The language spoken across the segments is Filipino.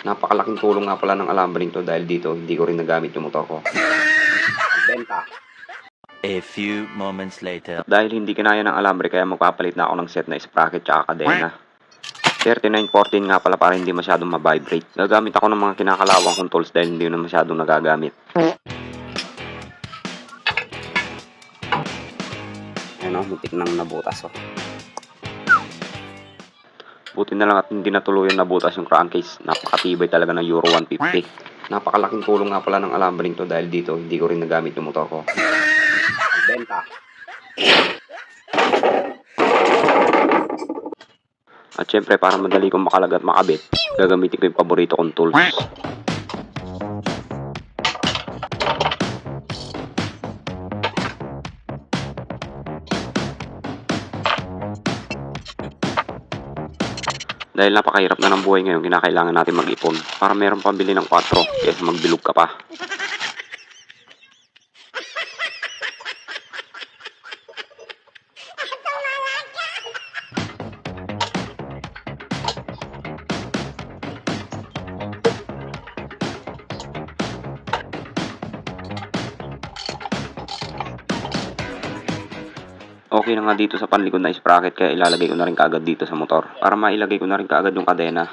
Napakalaking tulong nga pala ng alambring to dahil dito hindi ko rin nagamit yung motor ko. Benta. A few moments later. Dahil hindi kinaya ng alambre kaya magpapalit na ako ng set na sprocket tsaka kadena. 3914 nga pala para hindi masyadong ma-vibrate. Gagamit ako ng mga kinakalawang kong tools dahil hindi na masyadong nagagamit. Ano, muntik nang nabutas oh. Buti na lang at hindi natuluyan nabutas yung crankcase. Napakatibay talaga ng Euro 150. Napakalaking tulong nga pala ng alambring to dahil dito hindi ko rin nagamit yung motor ko. Benta. At syempre para madali kong makalag at makabit, gagamitin ko yung paborito kong tools. Dahil napakahirap na ng buhay ngayon, kinakailangan natin mag-ipon para meron pambili ng 4 kaysa magbilog ka pa. Okay na nga dito sa panlikod na sprocket kaya ilalagay ko na rin kaagad dito sa motor para mailagay ko na rin kaagad yung kadena.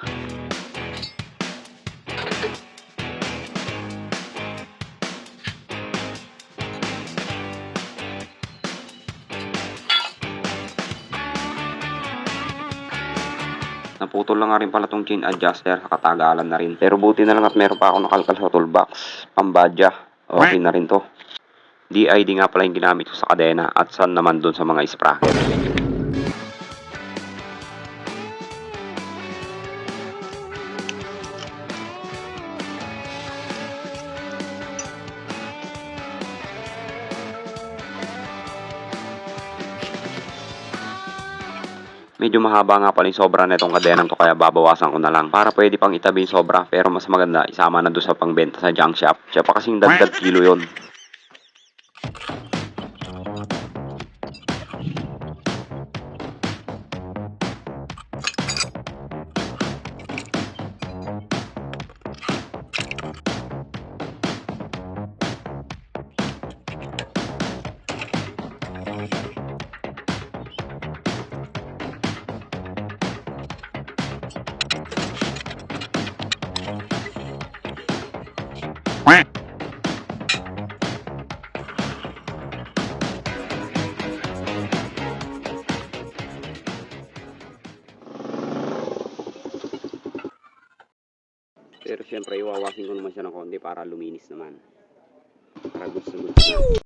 Naputol lang nga rin pala tong chain adjuster, katagalan na rin. Pero buti na lang at meron pa ako nakalkal sa toolbox. Pambadya. Okay na rin to. DID nga pala yung ginamit ko sa kadena at sun naman dun sa mga sprocket. Medyo mahaba nga pala yung sobra na itong kadenang to kaya babawasan ko na lang para pwede pang itabi yung sobra pero mas maganda isama na doon sa pangbenta sa junk shop. Siya pa kasing dagdag kilo yon. Pero syempre iwawasin ko naman siya ng konti para luminis naman. Para gusto na.